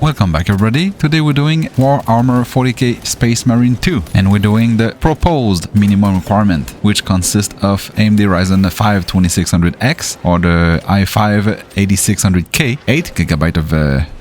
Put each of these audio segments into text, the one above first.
Welcome back everybody. Today we're doing Warhammer 40k Spacemmarine 2 and we're doing the proposed minimum requirement, which consists of AMD Ryzen 5 2600X or the i5 8600K, 8GB of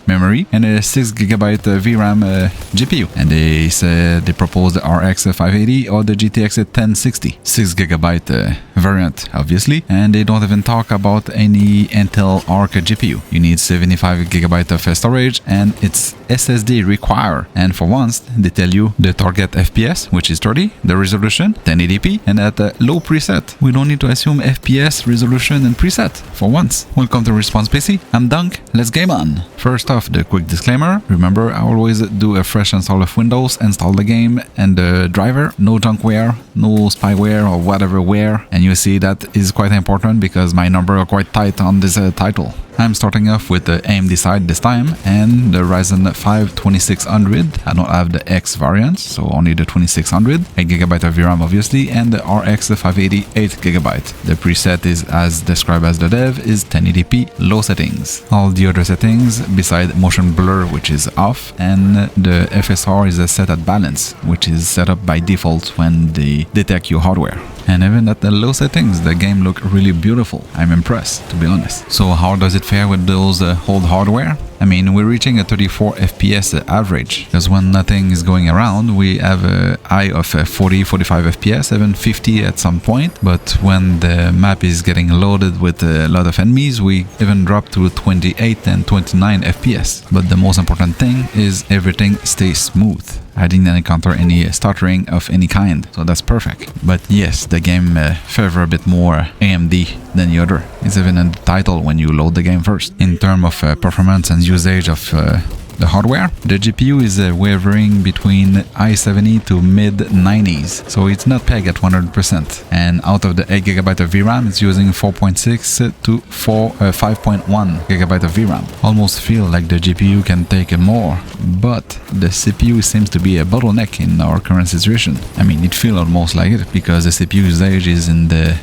memory and a 6GB VRAM GPU, and they said they proposed the RX 580 or the GTX 1060 6GB variant obviously, and they don't even talk about any Intel Arc GPU. You need 75GB of storage and it's SSD require, and for once they tell you the target FPS, which is 30, the resolution 1080p, and at a low preset. We don't need to assume FPS, resolution and preset for once. Welcome to Response PC. I'm Dunk. Let's game on. First off, the quick disclaimer. Remember, I always do a fresh install of Windows, install the game and the driver, no junkware, no spyware or whatever ware, and you see that is quite important because my numbers are quite tight on this title. I'm starting off with the AMD side this time and the Ryzen 5 2600. I don't have the X variant, so only the 2600, 8GB of VRAM obviously, and the RX 580 8GB. The preset is as described as the dev is 1080p low settings. All the other settings beside motion blur, which is off, and the FSR is set at balance, which is set up by default when they detect your hardware. And even at the low settings, the game looks really beautiful. I'm impressed, to be honest. So how does it fare with those old hardware? I mean, we're reaching a 34 FPS average, because when nothing is going around, we have a high of 40-45 FPS, even 50 at some point. But when the map is getting loaded with a lot of enemies, we even drop to 28 and 29 FPS. But the most important thing is everything stays smooth. I didn't encounter any stuttering of any kind, so that's perfect. But yes, the game favor a bit more AMD than the other. It's even in the title when you load the game first. In terms of performance and usage of the hardware, the GPU is wavering between high 70 to mid 90s, so it's not pegged at 100%. And out of the 8GB of VRAM, it's using 4.6 to 5.1GB of VRAM. Almost feel like the GPU can take more, but the CPU seems to be a bottleneck in our current situation. I mean, it feels almost like it because the CPU usage is in the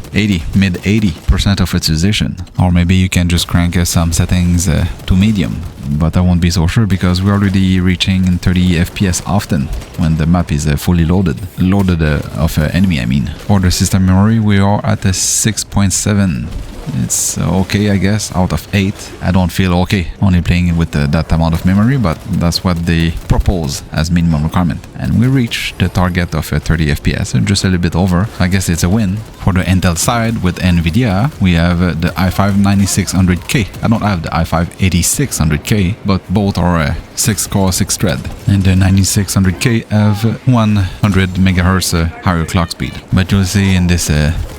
mid 80% of its usation. Or maybe you can just crank some settings to medium, but I won't be so sure because we're already reaching 30 FPS often when the map is fully loaded of enemy, I mean. For the system memory, we are at a 6.7. It's okay, I guess, out of 8. I don't feel okay only playing with that amount of memory, but that's what they propose as minimum requirement. And we reach the target of 30 FPS, just a little bit over. I guess it's a win. For the Intel side with Nvidia, we have the i5 9600K. I don't have the i5 8600K, but both are 6-core 6-thread. And the 9600K have 100 MHz higher clock speed. But you'll see in this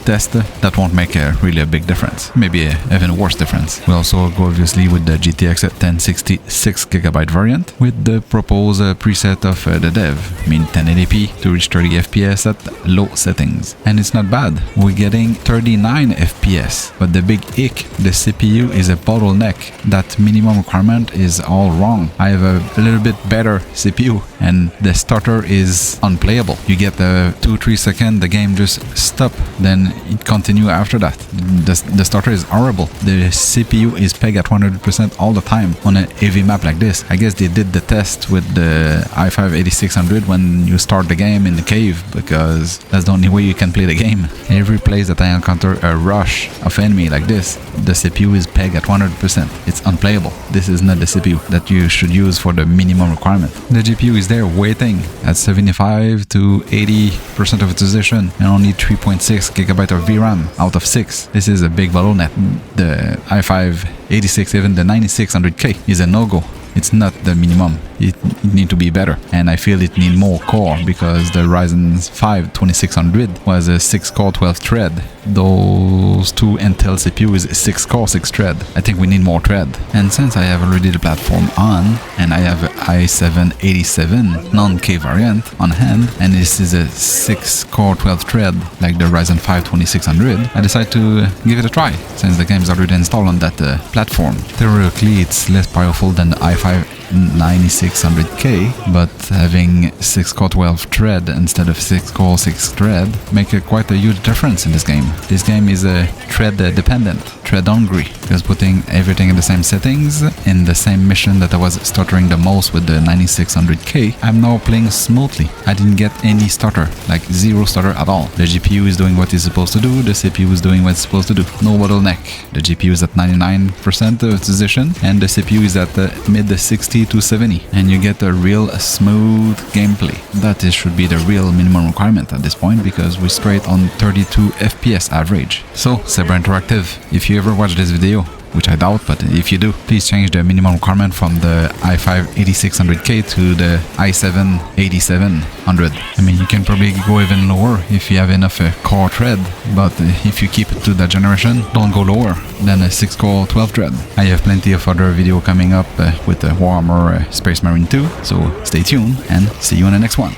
test that won't make really a big difference, maybe an even worse difference. We also go obviously with the GTX 1060 6GB variant with the proposed preset of the dev, I mean 1080p to reach 30 FPS at low settings. And it's not bad, we're getting 39 FPS, but the big ick, the CPU is a bottleneck. That minimum requirement is all wrong. I have a little bit better CPU and the starter is unplayable. You get the 2-3 seconds, the game just stop, then it continue after that. The starter is horrible. The CPU is pegged at 100% all the time on a heavy map like this. I guess they did the test with the i5 8600 when you start the game in the cave, because that's the only way you can play the game. Every place that I encounter a rush of enemy like this, the CPU is pegged at 100%. It's unplayable. This is not the CPU that you should use for the minimum requirement. The GPU is there waiting at 75 to 80% of its position and only 3.6GB of VRAM out of 6. This is a big bottleneck. The i5 86, even the 9600K is a no-go. It's not the minimum. It need to be better, and I feel it need more core because the Ryzen 5 2600 was a 6-core 12-thread. Those two Intel CPU is 6-core 6-thread. I think we need more thread. And since I have already the platform on, and I have i7 87 non-K variant on hand, and this is a 6-core 12-thread like the Ryzen 5 2600, I decided to give it a try since the game is already installed on that platform. Theoretically, it's less powerful than the i5 9600K, but having 6 core 12 thread instead of 6 core 6 thread make quite a huge difference in this game. This game is thread dependent, thread hungry, because putting everything in the same settings, in the same mission that I was stuttering the most with the 9600K, I'm now playing smoothly. I didn't get any stutter, like zero stutter at all. The GPU is doing what it's supposed to do, the CPU is doing what it's supposed to do. No bottleneck. The GPU is at 99% utilization and the CPU is at mid 60 to 70, and you get a real smooth gameplay. That should be the real minimum requirement at this point, because we're straight on 32 FPS average. So, Saber Interactive, if you ever watch this video, which I doubt, but if you do, please change the minimum requirement from the i5 8600K to the i7 8700. I mean, you can probably go even lower if you have enough core thread, but if you keep it to that generation, don't go lower than a 6 core 12 thread. I have plenty of other video coming up with the Warhammer Spacemmarine 2, so stay tuned and see you in the next one.